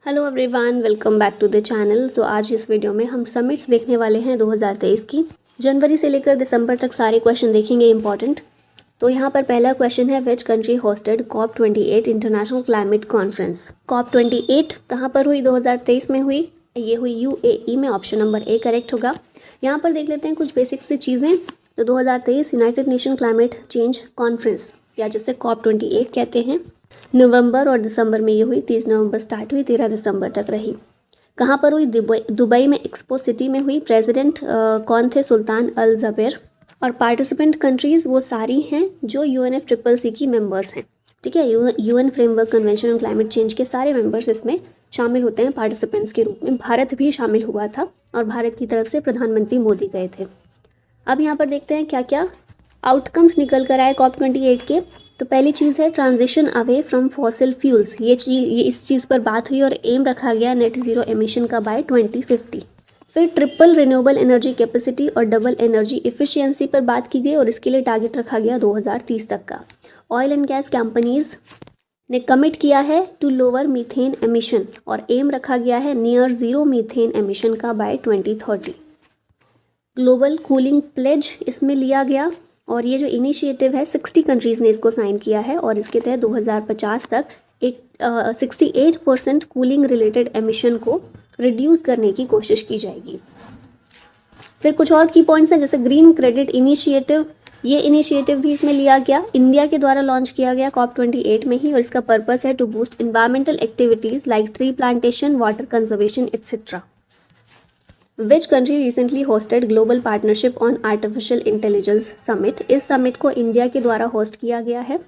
Hello everyone, welcome back to the channel. आज इस video में हम समिट्स देखने वाले हैं 2023 की। जनवरी से लेकर दिसंबर तक सारे क्वेश्चन देखेंगे इंपॉर्टेंट। तो यहाँ पर पहला क्वेश्चन है, which country hosted COP28 international climate conference. COP28 कहाँ पर हुई? 2023 में हुई। ये हुई UAE में। ऑप्शन नंबर ए करेक्ट होगा। यहाँ पर देख लेते हैं कुछ बेसिक सी चीज़ें। तो 2023 United nation climate change conference या जिसे COP28 कहते हैं, नवंबर और दिसंबर में ये हुई। 30 नवंबर स्टार्ट हुई, 13 दिसंबर तक रही। कहाँ पर हुई? दुबई में, एक्सपो सिटी में हुई। प्रेसिडेंट कौन थे? सुल्तान अल जबेर। और पार्टिसिपेंट कंट्रीज़ वो सारी हैं जो UNFCCC की मेंबर्स हैं। ठीक है, UN framework convention on climate change के सारे मेंबर्स इसमें शामिल होते हैं पार्टिसिपेंट्स के रूप में। भारत भी शामिल हुआ था और भारत की तरफ से प्रधानमंत्री मोदी गए थे। अब यहाँ पर देखते हैं क्या क्या आउटकम्स निकल कर आए COP28 के। तो पहली चीज़ है transition away from fossil fuels. ये इस चीज़ पर बात हुई और एम रखा गया नेट ज़ीरो एमिशन का बाय 2050। फिर ट्रिपल रिन्यूएबल एनर्जी कैपेसिटी और डबल एनर्जी एफिशिएंसी पर बात की गई और इसके लिए टारगेट रखा गया 2030 तक का। ऑयल एंड गैस कंपनीज ने कमिट किया है टू लोअर मीथेन एमिशन और एम रखा गया है नियर ज़ीरो मीथेन एमिशन का बाय 2030। ग्लोबल कूलिंग प्लेज इसमें लिया गया और ये जो इनिशिएटिव है 60 कंट्रीज़ ने इसको साइन किया है और इसके तहत 2050 तक 68% कूलिंग रिलेटेड एमिशन को रिड्यूस करने की कोशिश की जाएगी। फिर कुछ और की पॉइंट्स हैं जैसे ग्रीन क्रेडिट इनिशिएटिव। ये इनिशिएटिव भी इसमें लिया गया, इंडिया के द्वारा लॉन्च किया गया COP28 में ही और इसका पर्पस है to boost environmental activities like tree plantation, water conservation etcetera. Which country recently hosted global partnership on artificial intelligence summit. इस समिट को इंडिया के द्वारा होस्ट किया गया है।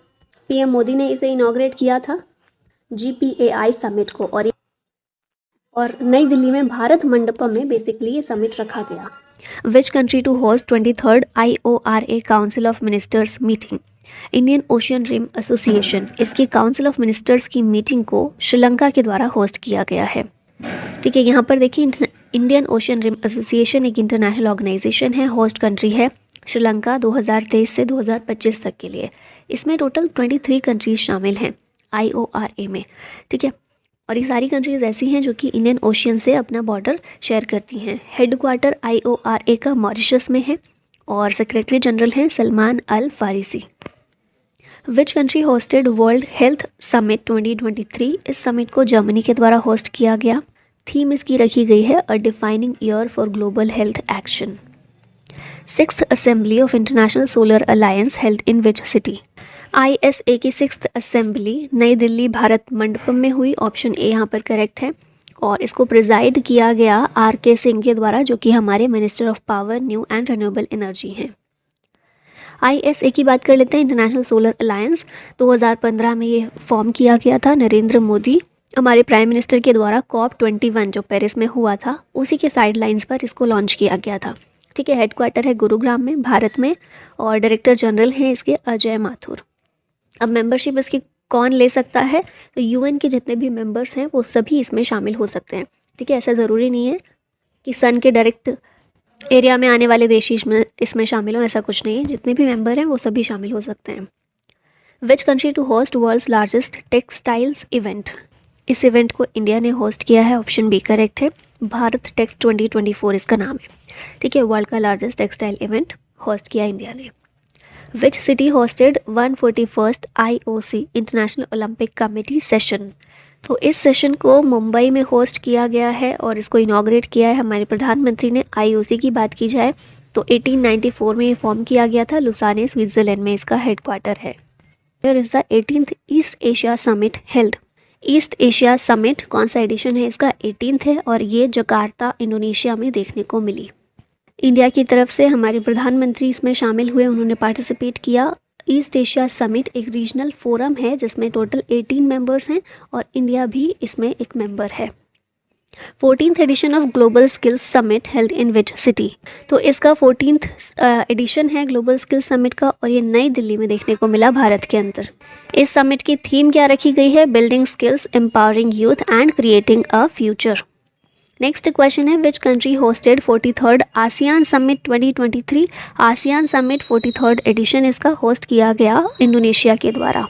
PM मोदी ने इसे इनॉग्रेट किया था GPAI समिट को और नई दिल्ली में भारत मंडपम में बेसिकली ये समिट रखा गया। Which country to host 23rd IORA council of ministers meeting. Indian Ocean Rim Association, इसकी काउंसिल ऑफ मिनिस्टर्स की मीटिंग को श्रीलंका के द्वारा होस्ट किया गया है। ठीक है, यहाँ पर देखिए इंडियन ओशियन रिम एसोसिएशन एक इंटरनेशनल ऑर्गेनाइजेशन है। होस्ट कंट्री है श्रीलंका 2023 से 2025 तक के लिए। इसमें टोटल 23 कंट्रीज शामिल हैं IORA में। ठीक है, और ये सारी कंट्रीज़ ऐसी हैं जो कि इंडियन ओशियन से अपना बॉर्डर शेयर करती हैं। हेडक्वार्टर IORA का मॉरिशस में है और सेक्रेटरी जनरल हैं Salman Al Farisi. Which country hosted world health summit 2023। इस समिट को जर्मनी के द्वारा होस्ट किया गया। थीम इसकी रखी गई है a defining year for global health action. 6th assembly of international solar alliance held in which city. ISA की 6th असेंबली नई दिल्ली भारत मंडपम में हुई। ऑप्शन ए यहाँ पर करेक्ट है और इसको प्रिजाइड किया गया RK सिंह के द्वारा जो कि हमारे minister of power, new and renewable energy हैं। ISA की बात कर लेते हैं, इंटरनेशनल सोलर अलायंस 2015 में ये फॉर्म किया गया था। नरेंद्र मोदी हमारे प्राइम मिनिस्टर के द्वारा COP21 जो पेरिस में हुआ था उसी के साइडलाइंस पर इसको लॉन्च किया गया था। ठीक है, हेडक्वार्टर है गुरुग्राम में भारत में और डायरेक्टर जनरल हैं इसके अजय माथुर। अब मेंबरशिप इसकी कौन ले सकता है? तो UN के जितने भी मेंबर्स हैं वो सभी इसमें शामिल हो सकते हैं। ठीक है, ऐसा ज़रूरी नहीं है कि सन के डायरेक्ट एरिया में आने वाले देश इसमें शामिल हो, ऐसा कुछ नहीं है। जितने भी मेंबर हैं वो सभी शामिल हो सकते हैं। Which country to host world's largest textiles event. इस इवेंट को इंडिया ने होस्ट किया है। ऑप्शन बी करेक्ट है, भारत टेक्स 2024 इसका नाम है। ठीक है, वर्ल्ड का लार्जेस्ट टेक्सटाइल इवेंट होस्ट किया इंडिया ने। विच city hosted 141st IOC international Olympic committee session. तो इस सेशन को मुंबई में होस्ट किया गया है और इसको इनॉग्रेट किया है हमारे प्रधानमंत्री ने। IOC की बात की जाए तो 1894 में ये फॉर्म किया गया था। लुसाने स्विट्ज़रलैंड में इसका हेडक्वार्टर है। Here is the 18th east Asia summit held. East Asia summit कौन सा एडिशन है इसका? 18th है और ये जकार्ता इंडोनेशिया में देखने को मिली। इंडिया की तरफ से हमारे प्रधानमंत्री इसमें शामिल हुए, उन्होंने पार्टिसिपेट किया। ईस्ट एशिया समिट एक रीजनल फोरम है जिसमें टोटल 18 मेंबर्स हैं और इंडिया भी इसमें एक मेंबर है। 14th edition of global skills summit held in which city. तो इसका 14th एडिशन है ग्लोबल स्किल्स समिट का और ये नई दिल्ली में देखने को मिला भारत के अंदर। इस समिट की थीम क्या रखी गई है? Building skills, empowering youth and creating a future. Next question है, which country hosted 43rd ASEAN summit 2023। ASEAN summit 43rd edition इसका होस्ट किया गया इंडोनेशिया के द्वारा।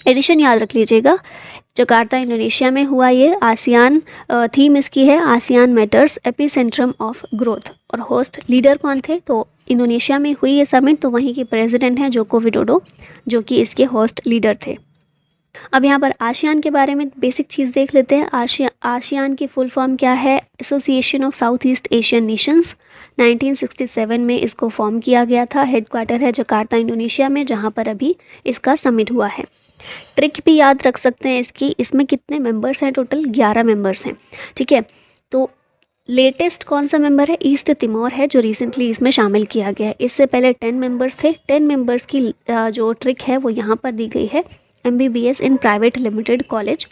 एडिशन याद रख लीजिएगा जकार्ता इंडोनेशिया में हुआ ये। आसियान थीम इसकी है आसियान मैटर्स एपिसेंट्रम ऑफ ग्रोथ। और होस्ट लीडर कौन थे, तो इंडोनेशिया में हुई ये समिट, तो वहीं के प्रेसिडेंट हैं जोको विडोडो, जो कि इसके होस्ट लीडर थे। अब यहाँ पर आसियान के बारे में बेसिक चीज़ देख लेते हैं। आसियान की फुल फॉर्म क्या है, association of south east Asian Nations. 1967 में इसको फॉर्म किया गया था। हेडक्वार्टर है जकार्ता इंडोनेशिया में, जहाँ पर अभी इसका समिट हुआ है। ट्रिक भी याद रख सकते हैं इसकी, इसमें कितने मेंबर्स हैं, टोटल 11 मेंबर्स हैं, ठीक है। तो लेटेस्ट कौन सा मेंबर है, ईस्ट तिमोर है, जो रिसेंटली इसमें शामिल किया गया है। इससे पहले 10 मेंबर्स थे। 10 मेंबर्स की जो ट्रिक है वो यहाँ पर दी गई है। MBBS in private limited college,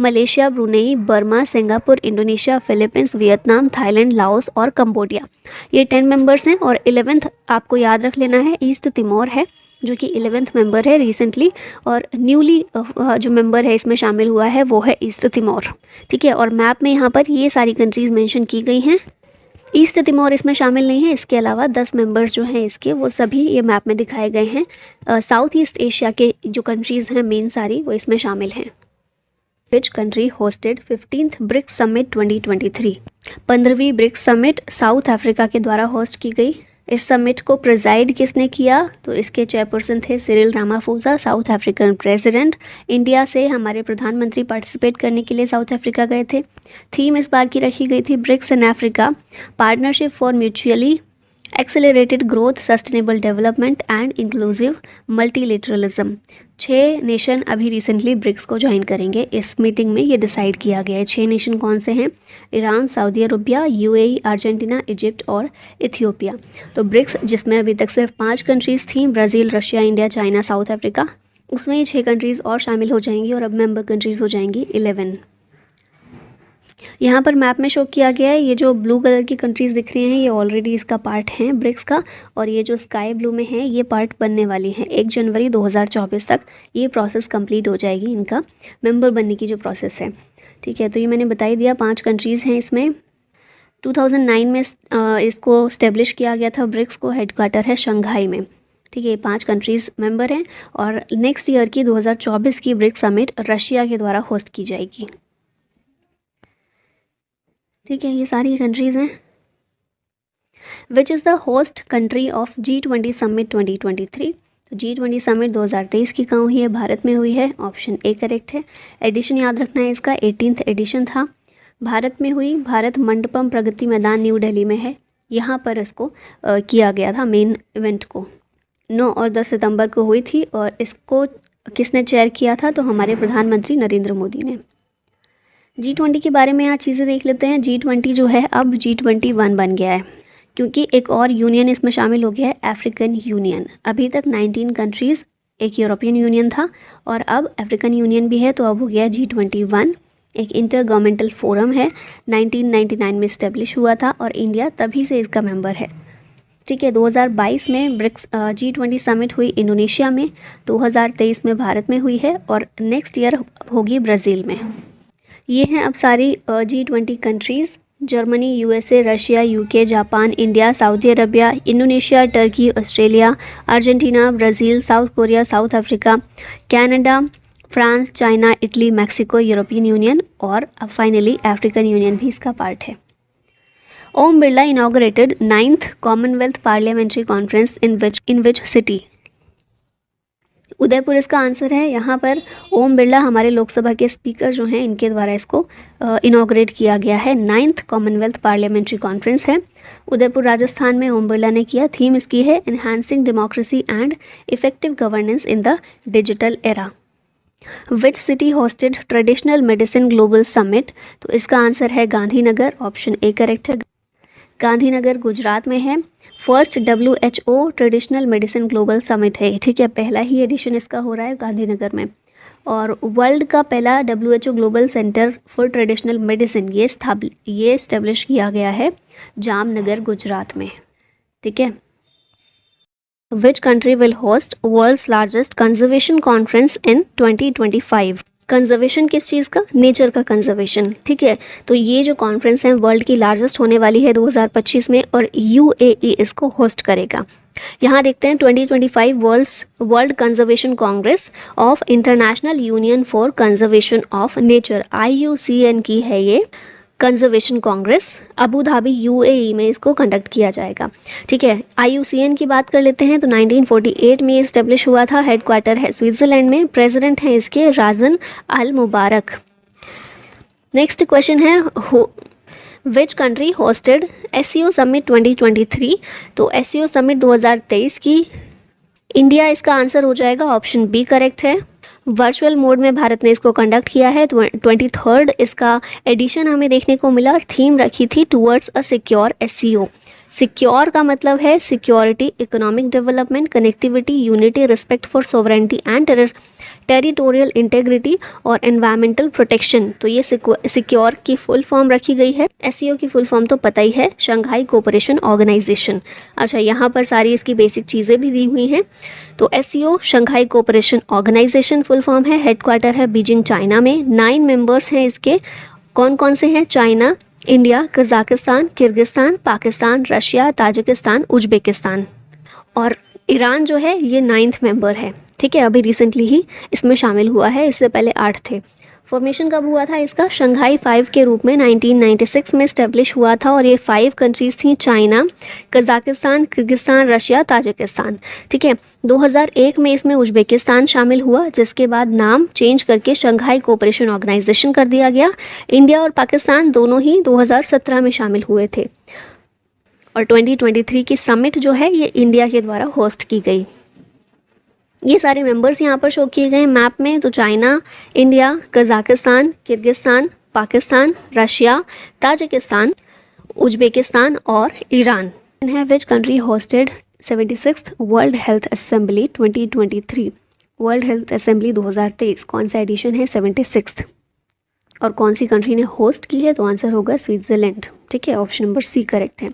Malaysia, Brunei, Burma, Singapore, Indonesia, Philippines, Vietnam, Thailand, Laos और कंबोडिया, ये 10 मेंबर्स हैं। और 11th आपको याद रख लेना है, ईस्ट तिमोर है, जो कि 11th मेंबर है रिसेंटली। और न्यूली जो मेंबर है इसमें शामिल हुआ है वो है ईस्ट तिमोर, ठीक है। और मैप में यहाँ पर ये सारी कंट्रीज़ मेंशन की गई हैं। ईस्ट तिमोर इसमें शामिल नहीं है। इसके अलावा 10 मेंबर्स जो हैं इसके, वो सभी ये मैप में दिखाए गए हैं। साउथ ईस्ट एशिया के जो कंट्रीज़ हैं मेन सारी, वो इसमें शामिल हैं। Which country hosted 15th BRICS summit 2023? 15वीं ब्रिक्स समिट साउथ अफ्रीका के द्वारा होस्ट की गई। इस समिट को प्रिजाइड किसने किया, तो इसके चेयरपर्सन थे Cyril Ramaphosa, south African president. India से हमारे प्रधानमंत्री पार्टिसिपेट करने के लिए साउथ अफ्रीका गए थे। थीम इस बार की रखी गई थी BRICS and Africa, partnership for mutually accelerated growth, sustainable development and inclusive multilateralism. 6 nation अभी रिसेंटली ब्रिक्स को ज्वाइन करेंगे। इस मीटिंग में ये डिसाइड किया गया है। 6 नेशन कौन से हैं, Iran, Saudi Arabia, UAE, Argentina, Egypt और इथियोपिया। तो ब्रिक्स जिसमें अभी तक सिर्फ 5 कंट्रीज़ थी, Brazil, Russia, India, China, south Africa, उसमें ये 6 कंट्रीज़ और शामिल हो जाएंगी और अब मेंबर कंट्रीज़ हो जाएंगी 11। यहाँ पर मैप में शो किया गया है, ये जो ब्लू कलर की कंट्रीज़ दिख रही हैं ये ऑलरेडी इसका पार्ट हैं ब्रिक्स का, और ये जो स्काई ब्लू में है ये पार्ट बनने वाली हैं। 1 जनवरी 2024 तक ये प्रोसेस कंप्लीट हो जाएगी, इनका मेंबर बनने की जो प्रोसेस है, ठीक है। तो ये मैंने बता ही दिया, 5 कंट्रीज़ हैं इसमें। 2009 में इसको स्टेब्लिश किया गया था ब्रिक्स को, हेडक्वार्टर है शंघाई में, ठीक है। 5 कंट्रीज़ मेंबर हैं और नेक्स्ट ईयर की 2024 की ब्रिक्स समिट रशिया के द्वारा होस्ट की जाएगी, ठीक है। ये सारी कंट्रीज़ हैं। Which is the host country of G20 summit 2023? तो G20 समिट 2023 की कहाँ हुई है, भारत में हुई है, ऑप्शन ए करेक्ट है। एडिशन याद रखना है इसका, 18th एडिशन था, भारत में हुई। भारत मंडपम प्रगति मैदान न्यू दिल्ली में है, यहाँ पर इसको किया गया था मेन इवेंट को। 9 और 10 सितंबर को हुई थी और इसको किसने चेयर किया था, तो हमारे प्रधानमंत्री नरेंद्र मोदी ने। G20 के बारे में यहाँ चीज़ें देख लेते हैं। G20 जो है अब G21 बन गया है, क्योंकि एक और यूनियन इसमें शामिल हो गया है, अफ्रीकन यूनियन। अभी तक 19 कंट्रीज़, एक यूरोपियन यूनियन था और अब अफ्रीकन यूनियन भी है, तो अब हो गया G21। एक इंटर गवर्नमेंटल फोरम है, 1999 में इस्टेब्लिश हुआ था और इंडिया तभी से इसका मेंबर है, ठीक है। 2022 में ब्रिक्स G20 समिट हुई इंडोनेशिया में, 2023 में भारत में हुई है और नेक्स्ट ईयर होगी ब्राज़ील में। ये हैं अब सारी G20 countries, Germany, USA, Russia, UK, Japan, India, Saudi Arabia, Indonesia, Turkey, Australia, Argentina, Brazil, South Korea, South Africa, Canada, France, China, Italy, Mexico, European Union और अब फाइनली अफ्रीकन यूनियन भी इसका पार्ट है। Om Birla inaugurated 9th Commonwealth parliamentary conference in which city? Udaipur इसका answer है। यहाँ पर ओम बिरला हमारे लोकसभा के स्पीकर जो हैं, इनके द्वारा इसको इनॉग्रेट किया गया है। 9th कॉमनवेल्थ पार्लियामेंट्री कॉन्फ्रेंस है, उदयपुर राजस्थान में ओम बिरला ने किया। थीम इसकी है enhancing democracy and effective governance in the digital era. Which city hosted traditional medicine global summit? तो इसका आंसर है गांधीनगर, ऑप्शन ए करेक्ट है। गांधीनगर गुजरात में है। First WHO traditional medicine global summit है, ठीक है। पहला ही एडिशन इसका हो रहा है गांधीनगर में। और वर्ल्ड का पहला WHO global centre for traditional medicine ये इस्टेब्लिश किया गया है जामनगर गुजरात में, ठीक है। Which country will host world's largest conservation conference in 2025? Conservation किस चीज़ का, नेचर का कंजर्वेशन, ठीक है। तो ये जो कॉन्फ्रेंस है वर्ल्ड की लार्जेस्ट होने वाली है 2025 में और UAE इसको होस्ट करेगा। यहाँ देखते हैं 2025 world conservation Congress of international union for conservation of nature, IUCN की है ये conservation Congress, Abu Dhabi UAE में इसको कंडक्ट किया जाएगा। ठीक है, IUCN की बात कर लेते हैं तो 1948 में इस्टेब्लिश हुआ था, हेडक्वार्टर है स्विट्ज़रलैंड में, प्रेसिडेंट हैं इसके राजन अल मुबारक। नेक्स्ट क्वेश्चन है which country hosted SCO summit 2023, तो SCO समिट 2023 की इंडिया इसका आंसर हो जाएगा, ऑप्शन बी करेक्ट है। वर्चुअल मोड में भारत ने इसको कंडक्ट किया है, 23rd इसका एडिशन हमें देखने को मिला और थीम रखी थी towards a secure SCO। Secure का मतलब है security, economic development, connectivity, unity, respect for sovereignty and territorial integrity और एनवायरमेंटल प्रोटेक्शन। तो ये सिक्योर की फुल फॉर्म रखी गई है। SCO की फुल फॉर्म तो पता ही है, शंघाई कोऑपरेशन ऑर्गेनाइजेशन। अच्छा, यहाँ पर सारी इसकी बेसिक चीज़ें भी दी हुई हैं। तो SCO Shanghai cooperation organisation full form है, हेडक्वार्टर है बीजिंग चाइना में। 9 मेंबर्स हैं इसके, कौन कौन से हैं? China, India, Kazakhstan, Kyrgyzstan, Pakistan, Russia, Tajikistan, Uzbekistan और ईरान जो है ये 9th मेंबर है। ठीक है, अभी रिसेंटली ही इसमें शामिल हुआ है, इससे पहले 8 थे। फॉर्मेशन कब हुआ था इसका? शंघाई 5 के रूप में 1996 में इस्टेब्लिश हुआ था और ये 5 कंट्रीज़ थी, China, Kazakhstan, Kyrgyzstan, Russia, Tajikistan. ठीक है, 2001 में इसमें उज्बेकिस्तान शामिल हुआ, जिसके बाद नाम चेंज करके शंघाई कोऑपरेशन ऑर्गेनाइजेशन कर दिया गया। इंडिया और पाकिस्तान दोनों ही 2017 में शामिल हुए थे और 2023 की समिट जो है ये इंडिया के द्वारा होस्ट की गई। ये सारे मेंबर्स यहाँ पर शो किए गए मैप में, तो China, India, Kazakhstan, Kyrgyzstan, Pakistan, Russia, Tajikistan, Uzbekistan और ईरान है। Which country hosted 76th world health assembly 2023? World health assembly 2023 कौन सा एडिशन है? 76th। और कौन सी कंट्री ने होस्ट की है? तो आंसर होगा स्विट्ज़रलैंड। ठीक है, ऑप्शन नंबर सी करेक्ट है।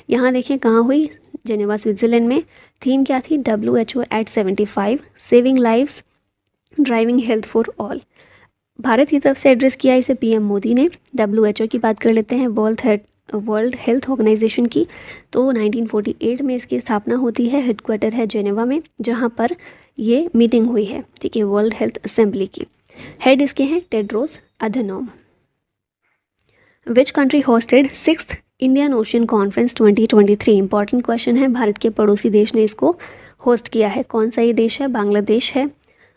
यहाँ देखें कहाँ हुई, जेनेवा स्विट्ज़रलैंड में। थीम क्या थी? WHO at 75, saving lives, driving health for all. Bharat की तरफ से एड्रेस किया इसे PM मोदी ने। WHO की बात कर लेते हैं, वर्ल्ड हेल्थ ऑर्गेनाइजेशन की, तो 1948 में इसकी स्थापना होती है, हेडक्वार्टर है जेनेवा में, जहाँ पर ये मीटिंग हुई है। ठीक है, वर्ल्ड हेल्थ असेंबली की। हेड इसके हैं टेड्रोस अधनोम। विच country hosted 6th Indian ocean conference 2023? Important question है, भारत के पड़ोसी देश ने इसको होस्ट किया है। कौन सा ये देश है? बांग्लादेश है।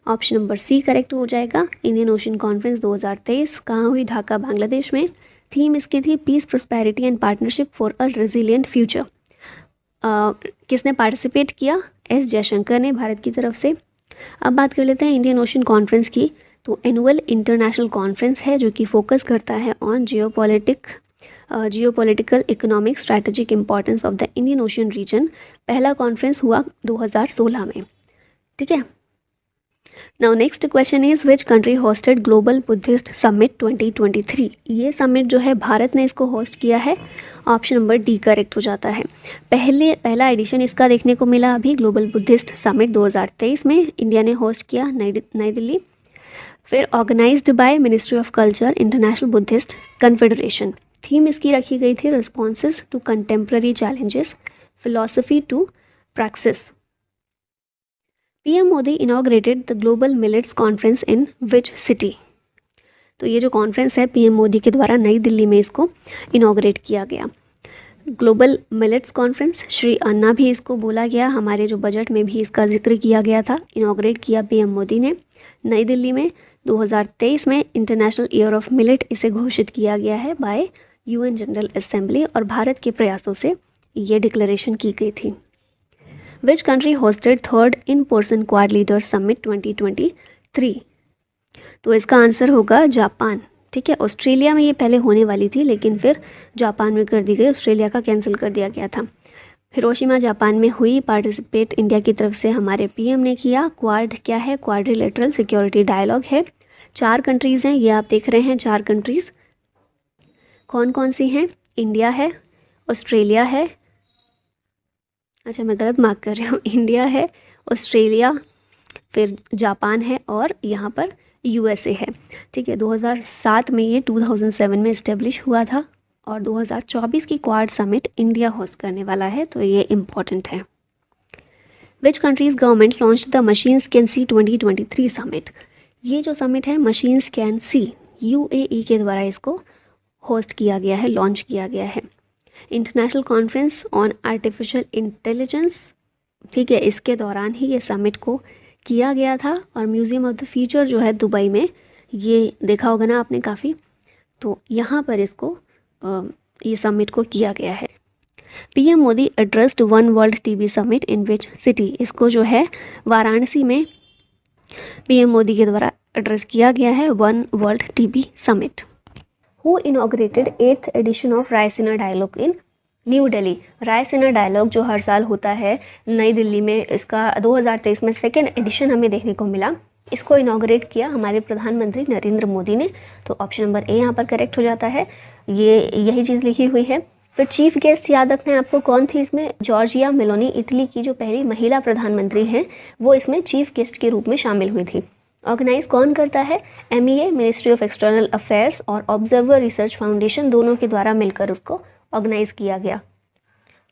ऑप्शन नंबर सी करेक्ट हो जाएगा। इंडियन ओशियन कॉन्फ्रेंस 2023 कहाँ हुई? ढाका, बांग्लादेश में। थीम इसकी थी peace, prosperity and partnership for a resilient future. किसने पार्टिसिपेट किया? S जयशंकर ने भारत की तरफ से। अब बात कर लेते हैं इंडियन ओशियन कॉन्फ्रेंस की, तो एनुअल इंटरनेशनल कॉन्फ्रेंस है जो कि फोकस करता है on geopolitical economic strategic importance of the Indian Ocean region. पहला कॉन्फ्रेंस हुआ 2016 में। ठीक है, now next question is which country hosted global Buddhist summit 2023? ये समिट जो है भारत ने इसको होस्ट किया है, ऑप्शन नंबर डी करेक्ट हो जाता है। पहला एडिशन इसका देखने को मिला अभी, ग्लोबल बुद्धिस्ट समिट 2023 में इंडिया ने होस्ट किया, नई दिल्ली। फिर organised by ministry of culture, international Buddhist confederation. Theme इसकी रखी गई थी responses to contemporary challenges, philosophy to practice. PM Modi inaugurated the global millets conference in which city? तो ये जो कॉन्फ्रेंस है PM मोदी के द्वारा नई दिल्ली में इसको इनॉग्रेट किया गया। ग्लोबल मिलेट्स कॉन्फ्रेंस, श्री अन्ना भी इसको बोला गया, हमारे जो बजट में भी इसका जिक्र किया गया था। इनॉग्रेट किया PM मोदी ने नई दिल्ली में। 2023 में इंटरनेशनल ईयर ऑफ मिलेट इसे घोषित किया गया है बाय UN जनरल असेंबली और भारत के प्रयासों से ये डिक्लेरेशन की गई थी। विच country hosted 3rd in person quad leader summit 2023? तो इसका आंसर होगा जापान। ठीक है, ऑस्ट्रेलिया में ये पहले होने वाली थी लेकिन फिर जापान में कर दी गई, ऑस्ट्रेलिया का कैंसिल कर दिया गया था। हिरोशिमा जापान में हुई, पार्टिसिपेट इंडिया की तरफ से हमारे PM ने किया। क्वाड क्या है? क्वाड्रिलेटरल सिक्योरिटी डायलॉग है। 4 कंट्रीज़ हैं, ये आप देख रहे हैं 4 कंट्रीज़। कौन कौन सी हैं? इंडिया है, ऑस्ट्रेलिया है, अच्छा मैं गलत मार्क कर रही हूँ, इंडिया है, ऑस्ट्रेलिया, फिर जापान है और यहाँ पर USA है। ठीक है, 2007 में ये 2007 में इस्टेब्लिश हुआ था और 2024 की क्वाड समिट इंडिया होस्ट करने वाला है, तो ये इम्पॉर्टेंट है। Which countries government launch the machines can see 2023 summit. ये जो समिट है मशीन्स कैन सी, UAE के द्वारा इसको होस्ट किया गया है, लॉन्च किया गया है। International conference on artificial intelligence, ठीक है, इसके दौरान ही ये समिट को किया गया था। और म्यूज़ियम ऑफ द फ्यूचर जो है दुबई में, ये देखा होगा ना आपने काफ़ी, तो यहाँ पर इसको ये समिट को किया गया है। PM Modi addressed one world TB summit in which city, इसको जो है वाराणसी में PM मोदी के द्वारा एड्रेस किया गया है one world TB summit. Who inaugurated 8th edition of Raisina dialogue in New Delhi. Raisina dialogue जो हर साल होता है नई दिल्ली में, इसका 2023 में 2nd एडिशन हमें देखने को मिला। इसको इनॉग्रेट किया हमारे प्रधानमंत्री नरेंद्र मोदी ने, तो ऑप्शन नंबर ए यहाँ पर करेक्ट हो जाता है। ये यही चीज़ लिखी हुई है। फिर चीफ गेस्ट याद रखना है आपको कौन थी इसमें, जॉर्जिया मेलोनी, इटली की जो पहली महिला प्रधानमंत्री हैं, वो इसमें चीफ गेस्ट के रूप में शामिल हुई थी। ऑर्गेनाइज कौन करता है, MEA, ministry of external affairs और ऑब्जर्वर रिसर्च फाउंडेशन, दोनों के द्वारा मिलकर उसको ऑर्गेनाइज किया गया।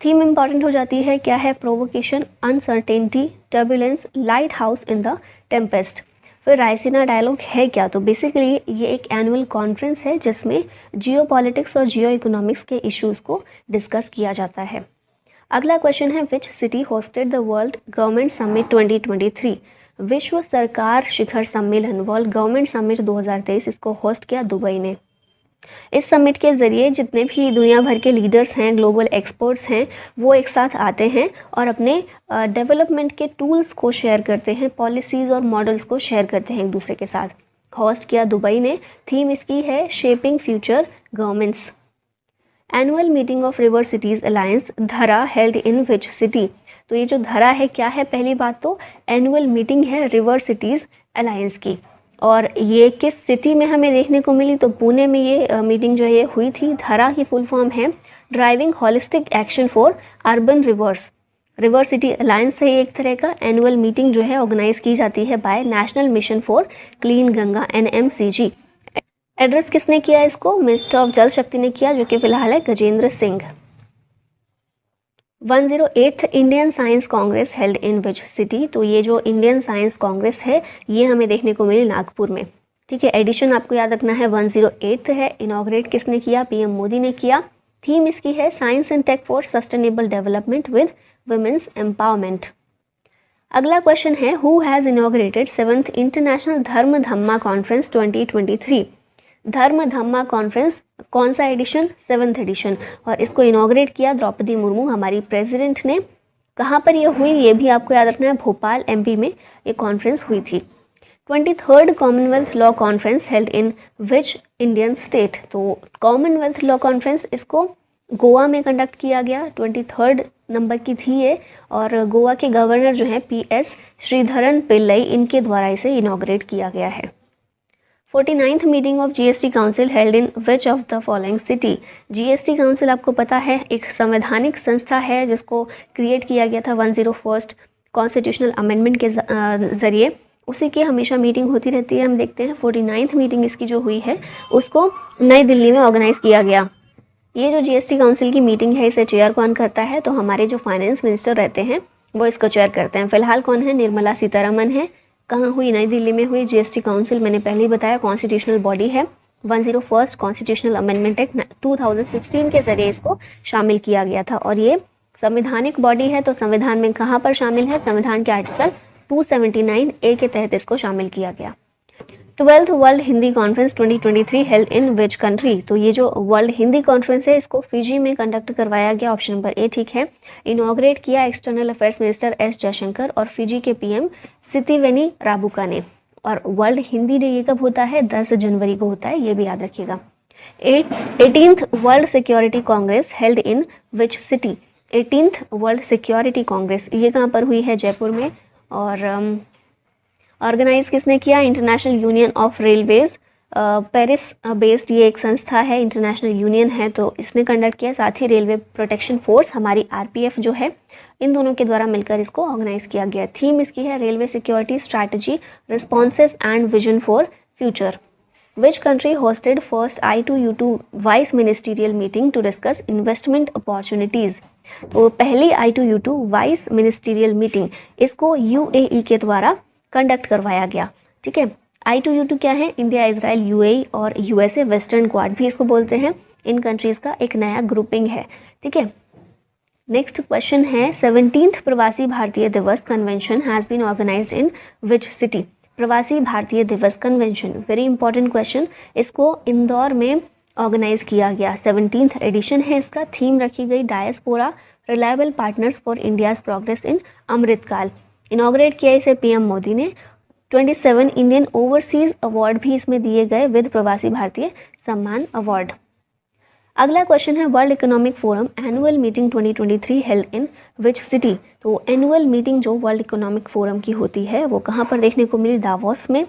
थीम इंपॉर्टेंट हो जाती है, क्या है, provocation, uncertainty, turbulence, light house in the Tempest. फिर रायसीना डायलॉग है क्या, तो बेसिकली ये एक एनुअल कॉन्फ्रेंस है जिसमें जियो पॉलिटिक्स और जियो इकोनॉमिक्स के इश्यूज़ को डिस्कस किया जाता है। अगला क्वेश्चन है, विच city hosted the world government summit 2023। विश्व सरकार शिखर सम्मेलन, वर्ल्ड गवर्नमेंट समिट 2023, इसको होस्ट किया दुबई ने। इस समिट के ज़रिए जितने भी दुनिया भर के लीडर्स हैं, ग्लोबल एक्सपर्ट्स हैं, वो एक साथ आते हैं और अपने डेवलपमेंट के टूल्स को शेयर करते हैं, पॉलिसीज़ और मॉडल्स को शेयर करते हैं एक दूसरे के साथ। होस्ट किया दुबई ने। थीम इसकी है shaping future governments. Annual meeting of river cities alliance धरा हेल्ड इन विच सिटी। तो ये जो धरा है क्या है, पहली बात तो एनुअल मीटिंग है रिवर सिटीज़ अलायंस की, और ये किस सिटी में हमें देखने को मिली, तो पुणे में ये मीटिंग जो है ये हुई थी। धरा की फुल फॉर्म है driving holistic action for urban reverse. River city alliance है एक तरह का। एनुअल मीटिंग जो है ऑर्गेनाइज की जाती है by national mission for clean Ganga, NMCG। Address किसने किया इसको, मिनिस्टर ऑफ जल शक्ति ने किया, जो कि फिलहाल है Gajendra Singh. 108th Indian science Congress held in which city. तो ये जो इंडियन साइंस कांग्रेस है ये हमें देखने को मिली नागपुर में, ठीक है। एडिशन आपको याद रखना है 108th है। इनॉग्रेट किसने किया, PM मोदी ने किया। थीम इसकी है science and tech for sustainable development with women's empowerment. अगला क्वेश्चन है, who has inaugurated 7th international Dharma Dhamma conference 2023। धर्म धम्मा कॉन्फ्रेंस कौन सा एडिशन, 7th एडिशन, और इसको इनॉग्रेट किया द्रौपदी मुर्मू हमारी प्रेसिडेंट ने। कहाँ पर ये हुई ये भी आपको याद रखना है, भोपाल MP में ये कॉन्फ्रेंस हुई थी। 23rd Commonwealth law conference held in which Indian state. तो कॉमनवेल्थ लॉ कॉन्फ्रेंस इसको गोवा में कंडक्ट किया गया, 23rd नंबर की थी ये, और गोवा के गवर्नर जो हैं PS श्रीधरन पिल्लई, इनके द्वारा इसे इनॉग्रेट किया गया है। 49th meeting of GST council held in which of the following city. GST council आपको पता है एक संवैधानिक संस्था है जिसको क्रिएट किया गया था 101st कॉन्स्टिट्यूशनल अमेंडमेंट के ज़रिए, उसी की हमेशा मीटिंग होती रहती है। हम देखते हैं 49th मीटिंग इसकी जो हुई है उसको नई दिल्ली में ऑर्गेनाइज़ किया गया। ये जो GST काउंसिल की मीटिंग है इसे चेयर कौन करता है, तो हमारे जो फाइनेंस मिनिस्टर रहते हैं वो इसको चेयर करते हैं। फिलहाल कौन है, निर्मला सीतारमन है। कहाँ हुई, नई दिल्ली में हुई। GST काउंसिल मैंने पहले ही बताया कॉन्स्टिट्यूशनल बॉडी है। 101st कॉन्स्टिट्यूशनल अमेंडमेंट एक्ट 2016 के ज़रिए इसको शामिल किया गया था, और ये संविधानिक बॉडी है। तो संविधान में कहाँ पर शामिल है, संविधान के आर्टिकल 279A के तहत इसको शामिल किया गया। 12th world Hindi conference 2023 held in which country. तो ये जो वर्ल्ड हिंदी कॉन्फ्रेंस है इसको फिजी में कंडक्ट करवाया गया, ऑप्शन नंबर A ठीक है। इनॉग्रेट किया external affairs minister S Jaishankar और फिजी के PM सितिवेनी राबुका ने। और वर्ल्ड हिंदी डे ये कब होता है, 10 जनवरी को होता है, ये भी याद रखिएगा। 18th world security Congress held in which city. 18th world security Congress ये कहाँ पर हुई है, जयपुर में। और ऑर्गेनाइज किसने किया, international union of railways Paris based ये एक संस्था है, इंटरनेशनल यूनियन है, तो इसने कंडक्ट किया। साथ ही रेलवे प्रोटेक्शन फोर्स हमारी RPF जो है, इन दोनों के द्वारा मिलकर इसको ऑर्गेनाइज किया गया। थीम इसकी है railway security strategy, responses and vision for future. Which country hosted first I2U2 vice ministerial meeting to discuss investment opportunities. तो पहली I2U2 वाइस मिनिस्टीरियल मीटिंग इसको UAE के द्वारा कंडक्ट करवाया गया। ठीक है, I2U2 क्या है? इंडिया, इजराइल, UAE और USA, वेस्टर्न क्वाड भी इसको बोलते हैं। इन कंट्रीज़ का एक नया ग्रुपिंग है। ठीक है, नेक्स्ट क्वेश्चन है 17th Pravasi Bharatiya Divas convention has been organised in which city? Pravasi Bharatiya Divas convention, very important question, इसको इंदौर में ऑर्गेनाइज किया गया। 17th एडिशन है इसका। थीम रखी गई diaspora reliable partners for India's progress in Amritkaal. Inaugurate किया इसे PM मोदी ने। 27 इंडियन ओवरसीज अवार्ड भी इसमें दिए गए विद प्रवासी भारतीय सम्मान अवार्ड। अगला क्वेश्चन है world economic forum annual meeting 2023 held in which city? तो एनुअल मीटिंग जो वर्ल्ड इकोनॉमिक फोरम की होती है वो कहाँ पर देखने को मिली? दावोस में।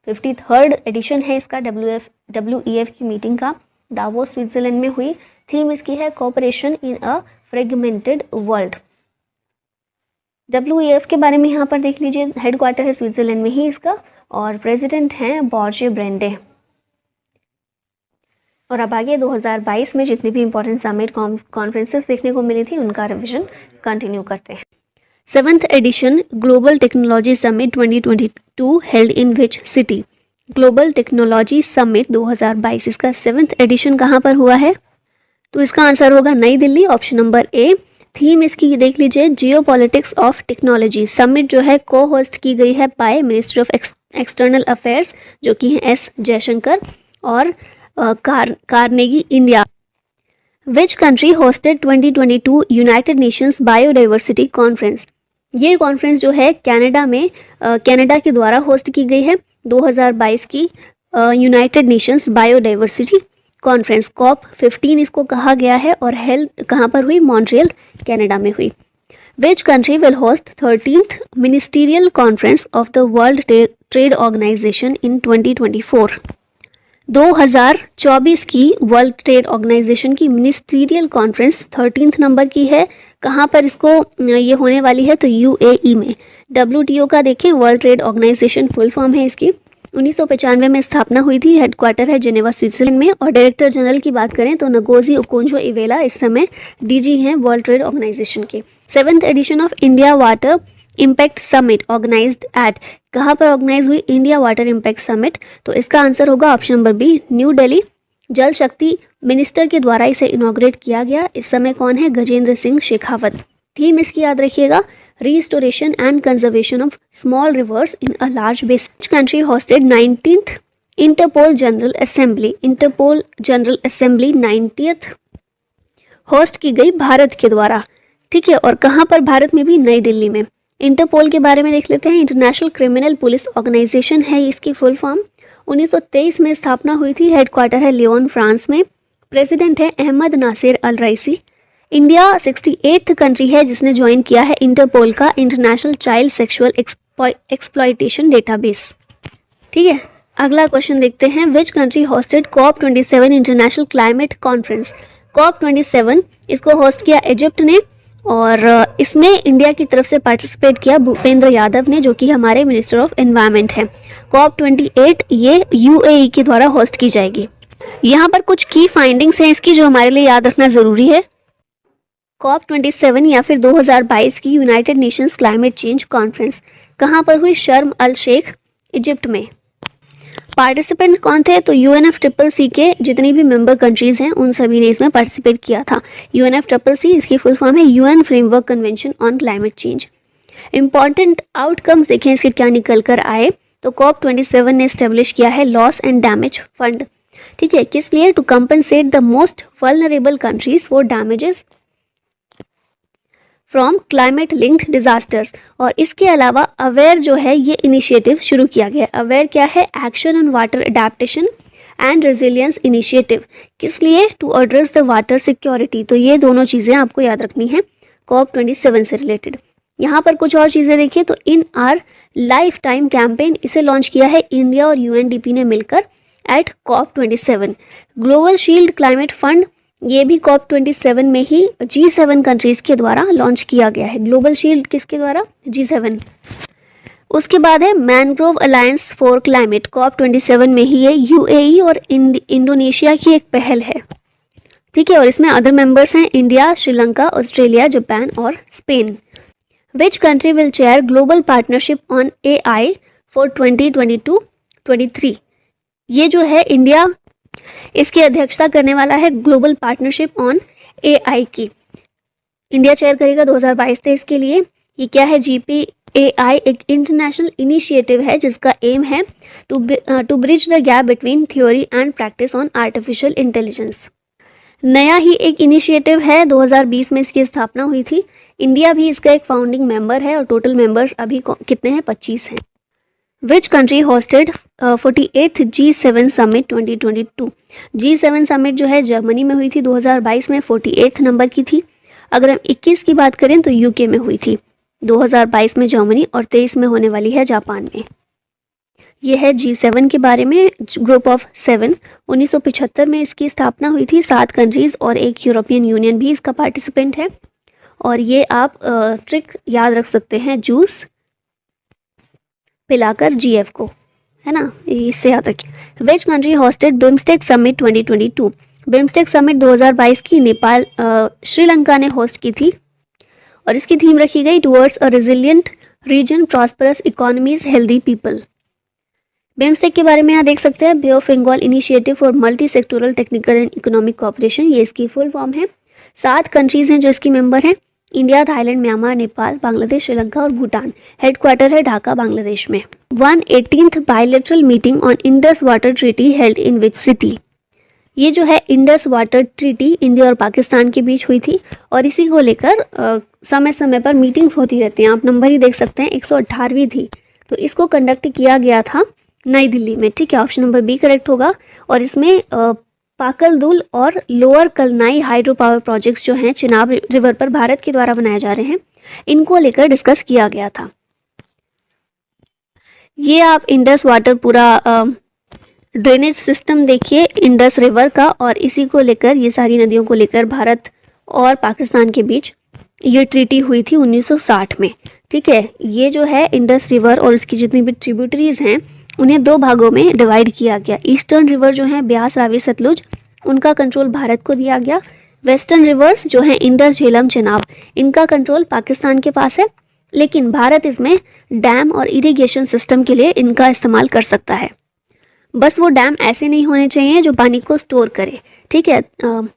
53rd एडिशन है इसका WEF की मीटिंग का, दावोस स्विट्जरलैंड में हुई। थीम इसकी है कोऑपरेशन इन अ फ्रेगमेंटेड वर्ल्ड। WEF के बारे में यहाँ पर देख लीजिए, हेडक्वार्टर है स्विट्जरलैंड में ही इसका और प्रेसिडेंट हैं बॉर्जे ब्रेंडे। और अब आगे 2022 में जितनी भी इंपॉर्टेंट समिट कॉन्फ्रेंसेस देखने को मिली थी उनका रिवीजन कंटिन्यू करते हैं। 7th edition global technology summit 2022 held in which city? Global technology summit 2022 इसका 7th एडिशन कहाँ पर हुआ है? तो इसका आंसर होगा नई Delhi, option number A. Theme इसकी देख लीजिए geopolitics of technology. Summit जो है को होस्ट की गई है by minister of external affairs जो कि हैं S जयशंकर और Carnegie India. Which country hosted 2022 United Nations biodiversity conference? ये कॉन्फ्रेंस जो है कनाडा में कनाडा के द्वारा होस्ट की गई है 2022 की United Nations biodiversity conference. COP15 इसको कहा गया है और हेल्ड कहाँ पर हुई? मॉन्ट्रियल कनाडा में हुई। Which country will host 13th ministerial conference of the World trade Organization in 2024? 2024 की वर्ल्ड ट्रेड ऑर्गेनाइजेशन की मिनिस्ट्रियल कॉन्फ्रेंस 13th नंबर की है। कहाँ पर इसको ये होने वाली है? तो UAE में। WTO का देखें, world trade organisation full form है इसकी। 1995 में स्थापना हुई थी, हेडक्वार्टर है जेनेवा स्विट्जरलैंड में और डायरेक्टर जनरल की बात करें तो नगोजी ओकोंजो-इवेला इस समय DG हैं वर्ल्ड ट्रेड ऑर्गेनाइजेशन के। 7th edition of India water impact summit organised at? कहाँ पर ऑर्गेनाइज हुई? India water impact summit. तो इसका आंसर होगा option number B, New Delhi. Jal Shakti minister के द्वारा इसे इनॉग्रेट किया गया। इस समय कौन है? गजेंद्र सिंह शेखावत। थीम इसकी याद रखिएगा, restoration and conservation of small rivers in a large basin. Country hosted 19th Interpol general assembly? Interpol general assembly 90th host की गई भारत के द्वारा। ठीक है, और कहाँ पर? भारत में भी, नई दिल्ली में। इंटरपोल के बारे में देख लेते हैं। इंटरनेशनल क्रिमिनल पुलिस ऑर्गेनाइजेशन है इसकी फुल फॉर्म। 1923 में स्थापना हुई थी, हेडक्वार्टर है लियोन फ्रांस में। प्रेसिडेंट है अहमद नासिर अल रईसी। इंडिया 68th कंट्री है जिसने ज्वाइन किया है इंटरपोल का international child sexual exploitation database. ठीक है, अगला क्वेश्चन देखते हैं। Which country hosted COP27 international climate conference? COP27 इसको होस्ट किया इजिप्ट ने और इसमें इंडिया की तरफ से पार्टिसिपेट किया भूपेंद्र यादव ने जो कि हमारे मिनिस्टर ऑफ एनवायरनमेंट हैं। COP28 ये UAE के द्वारा होस्ट की जाएगी। यहाँ पर कुछ की फाइंडिंग्स हैं इसकी जो हमारे लिए याद रखना ज़रूरी है। COP27 या फिर 2022 की United Nations climate change conference कहाँ पर हुई? शर्म अल शेख इजिप्ट में। पार्टिसिपेंट कौन थे? तो UNFCCC के जितनी भी मेंबर कंट्रीज़ हैं उन सभी ने इसमें पार्टिसिपेट किया था। UNFCCC इसकी फुल फॉर्म है UN framework convention on climate change. Important outcomes देखें इसके क्या निकल कर आए। तो COP27 ने इस्टेब्लिश किया है लॉस एंड डैमेज फंड। ठीक है, किस लिए? To compensate the most vulnerable countries for damages from climate linked disasters. और इसके अलावा अवेयर जो है ये इनिशिएटिव शुरू किया गया। अवेयर क्या है? Action on water adaptation and resilience initiative. किस लिए? To address the water security. तो ये दोनों चीज़ें आपको याद रखनी है COP27 से रिलेटेड। यहाँ पर कुछ और चीज़ें देखिए तो in our lifetime campaign इसे लॉन्च किया है इंडिया और UNDP ने मिलकर at COP27। Global shield climate fund ये भी COP27 में ही G7 कंट्रीज़ के द्वारा लॉन्च किया गया है। ग्लोबल शील्ड किसके द्वारा? G7। उसके बाद है mangrove alliance for climate, COP27 में ही है। UAE और इंडोनेशिया की एक पहल है। ठीक है, और इसमें अदर मेंबर्स हैं इंडिया, श्रीलंका, ऑस्ट्रेलिया, जापान और Spain. Which country will chair global partnership on AI for 2022-23? ये जो है इंडिया इसकी अध्यक्षता करने वाला है ग्लोबल पार्टनरशिप ऑन AI की। इंडिया चेयर करेगा 2022-23 के लिए। ये क्या है? GPAI एक इंटरनेशनल इनिशिएटिव है जिसका एम है to bridge the gap between theory and practice on artificial intelligence. नया ही एक इनिशिएटिव है, 2020 में इसकी स्थापना हुई थी। इंडिया भी इसका एक फाउंडिंग मेंबर है और टोटल मेंबर्स अभी कितने हैं? 25 हैं। Which country hosted 48th G7 summit 2022? G7 summit जो है जर्मनी में हुई थी 2022 में, 48th नंबर की थी। अगर हम 21 की बात करें तो यूके में हुई थी 2022 में जर्मनी, और 23 में होने वाली है जापान में। ये है G7 के बारे में, ग्रुप ऑफ 7। 1975 में इसकी स्थापना हुई थी। 7 कंट्रीज़ और एक यूरोपियन यूनियन भी इसका पार्टिसिपेंट है। और ये आप ट्रिक याद रख सकते हैं, जूस पिलाकर GF को, है ना, इससे याद रखिए। विच country hosted BIMSTEC summit 2022? BIMSTEC summit 2022 की नेपाल श्रीलंका ने होस्ट की थी और इसकी थीम रखी गई towards a resilient region, prosperous economies, healthy people. BIMSTEC के बारे में यहाँ देख सकते हैं, bay of Bengal initiative for multi sectoral technical and economic cooperation, ये इसकी फुल फॉर्म है। 7 कंट्रीज हैं जो इसकी मेंबर हैं, India, Thailand, Myanmar, Nepal, Bangladesh, Sri Lanka और भूटान। हेडक्वार्टर है ढाका, बांग्लादेश में। 118th bilateral meeting on Indus water treaty held in which city? ये जो है इंडस वाटर ट्रीटी इंडिया और पाकिस्तान के बीच हुई थी और इसी को लेकर समय समय पर मीटिंग्स होती रहती हैं। आप नंबर ही देख सकते हैं, 118वीं थी। तो इसको कंडक्ट किया गया था नई दिल्ली में, ठीक है, ऑप्शन नंबर बी करेक्ट होगा। और इसमें पाकलदुल और लोअर कलनाई हाइड्रो पावर प्रोजेक्ट्स जो हैं चिनाब रिवर पर भारत के द्वारा बनाए जा रहे हैं, इनको लेकर डिस्कस किया गया था। ये आप इंडस वाटर पूरा ड्रेनेज सिस्टम देखिए इंडस रिवर का, और इसी को लेकर, ये सारी नदियों को लेकर भारत और पाकिस्तान के बीच ये ट्रीटी हुई थी 1960 में, ठीक है। ये जो है इंडस रिवर और इसकी जितनी भी ट्रिब्यूटरीज हैं उन्हें 2 भागों में डिवाइड किया गया। ईस्टर्न रिवर जो है ब्यास, रावी, सतलुज, उनका कंट्रोल भारत को दिया गया। वेस्टर्न रिवर्स जो है इंडस, झेलम, चिनाब, इनका कंट्रोल पाकिस्तान के पास है, लेकिन भारत इसमें डैम और इरिगेशन सिस्टम के लिए इनका इस्तेमाल कर सकता है। बस वो डैम ऐसे नहीं होने चाहिए जो पानी को स्टोर करे, ठीक है। तो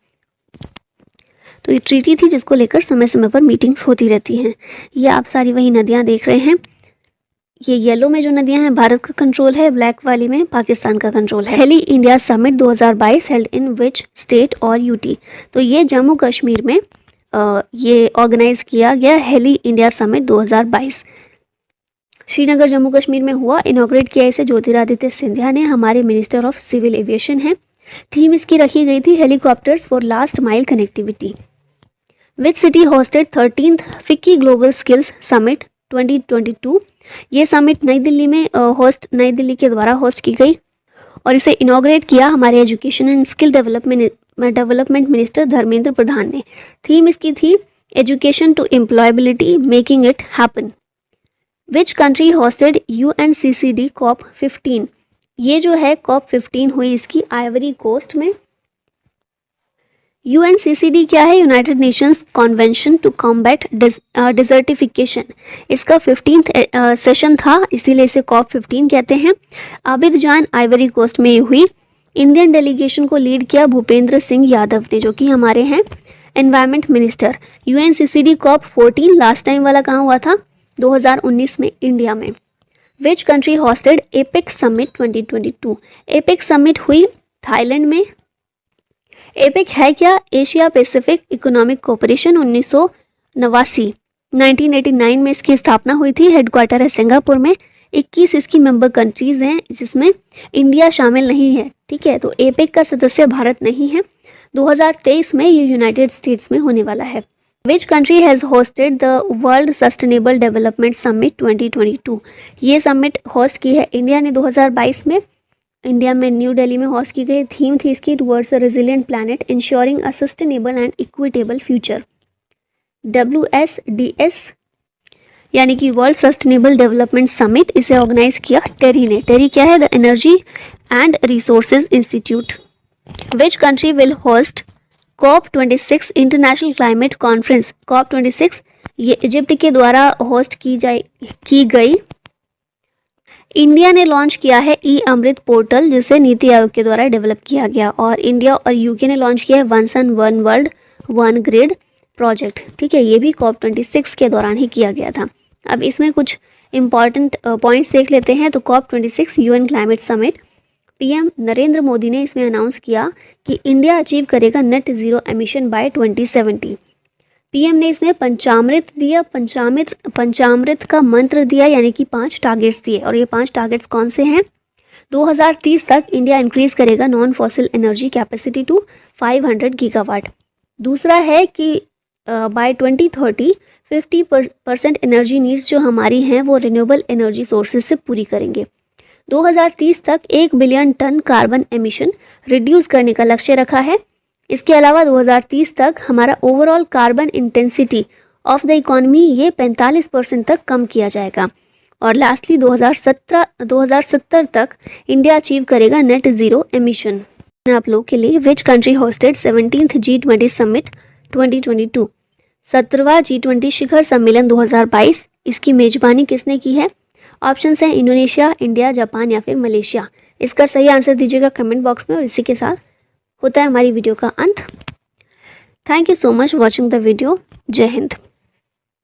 ये ट्रीटी थी जिसको लेकर समय समय पर मीटिंग्स होती रहती हैं। ये आप सारी वही नदियाँ देख रहे हैं। ये येलो में जो नदियां हैं भारत का कंट्रोल है, ब्लैक वाली में पाकिस्तान का कंट्रोल है। Heli India summit 2022 held in which state और यूटी? तो ये जम्मू कश्मीर में ये ऑर्गेनाइज किया गया Heli India summit 2022 Srinagar Jammu Kashmir में हुआ। इनॉग्रेट किया इसे ज्योतिरादित्य सिंधिया ने, हमारे मिनिस्टर ऑफ सिविल एविएशन हैं। थीम इसकी रखी गई थी helicopters for last mile connectivity. Which city hosted 13th FICCI global skills summit 2022? ये समिट नई दिल्ली में नई दिल्ली के द्वारा होस्ट की गई और इसे इनॉग्रेट किया हमारे education and skill development minister Dharmendra Pradhan ने। थीम इसकी थी education to employability, making it happen. Which country hosted UNCCD COP15? ये जो है COP15 हुई इसकी आइवरी कोस्ट में। UNCCD क्या है? United Nations convention to combat desertification. इसका 15th सेशन था, इसीलिए इसे COP15 कहते हैं। आबिदजान आइवरी कोस्ट में हुई। इंडियन डेलीगेशन को लीड किया भूपेंद्र सिंह यादव ने, जो कि हमारे हैं environment minister. UNCCD COP14 last time वाला कहाँ हुआ था? 2019 में, इंडिया में। विच country hosted APEC summit 2022? APEC summit हुई थाईलैंड में। एपेक है क्या? एशिया पैसिफिक इकोनॉमिक कोऑपरेशन 1989 में इसकी स्थापना हुई थी। हेडक्वार्टर है सिंगापुर में। 21 इसकी मेंबर कंट्रीज हैं जिसमें इंडिया शामिल नहीं है, ठीक है। तो एपेक का सदस्य भारत नहीं है। 2023 में ये यूनाइटेड स्टेट्स में होने वाला है। Which country has hosted the world sustainable development summit 2022? ये समिट होस्ट की है इंडिया ने 2022 में। इंडिया में न्यू दिल्ली में होस्ट की गई। थीम थी इसकी towards a resilient planet ensuring a sustainable and equitable future. WSDS यानी कि वर्ल्ड सस्टेनेबल डेवलपमेंट समिट, इसे ऑर्गेनाइज किया टेरी ने। टेरी क्या है? The energy and resources institute. Which country will host COP26 international climate conference, COP26 ये इजिप्ट के द्वारा होस्ट की गई। इंडिया ने लॉन्च किया है ई अमृत पोर्टल, जिसे नीति आयोग के द्वारा डेवलप किया गया, और इंडिया और यूके ने लॉन्च किया है one sun one world one grid project. ठीक है, ये भी COP26 के दौरान ही किया गया था। अब इसमें कुछ इंपॉर्टेंट पॉइंट्स देख लेते हैं। तो COP26 UN climate summit, PM Narendra Modi ने इसमें अनाउंस किया कि इंडिया अचीव करेगा net zero emission by 2070। PM ने इसमें पंचामृत दिया, पंचामृत का मंत्र दिया, यानी कि 5 टारगेट्स दिए। और ये 5 टारगेट्स कौन से हैं? 2030 तक इंडिया इंक्रीज करेगा non fossil energy capacity to 500 gigawatt. दूसरा है कि बाय 2030 50% एनर्जी नीड्स जो हमारी हैं वो रिन्यूएबल एनर्जी सोर्सेज से पूरी करेंगे। 2030 तक 1 billion tonne carbon emission reduce करने का लक्ष्य रखा है। इसके अलावा 2030 तक हमारा overall carbon intensity of the economy ये 45% तक कम किया जाएगा। और लास्टली 2070 तक इंडिया अचीव करेगा नेट ज़ीरो एमिशन। आप लोग के लिए विच country hosted 17th G20 summit 2022, 17वां G20 शिखर सम्मेलन 2022, इसकी मेजबानी किसने की है? ऑप्शंस हैं इंडोनेशिया, इंडिया, जापान या फिर मलेशिया। इसका सही आंसर दीजिएगा कमेंट बॉक्स में। और इसी के साथ होता है हमारी वीडियो का अंत। Thank you so much watching the video. जय हिंद।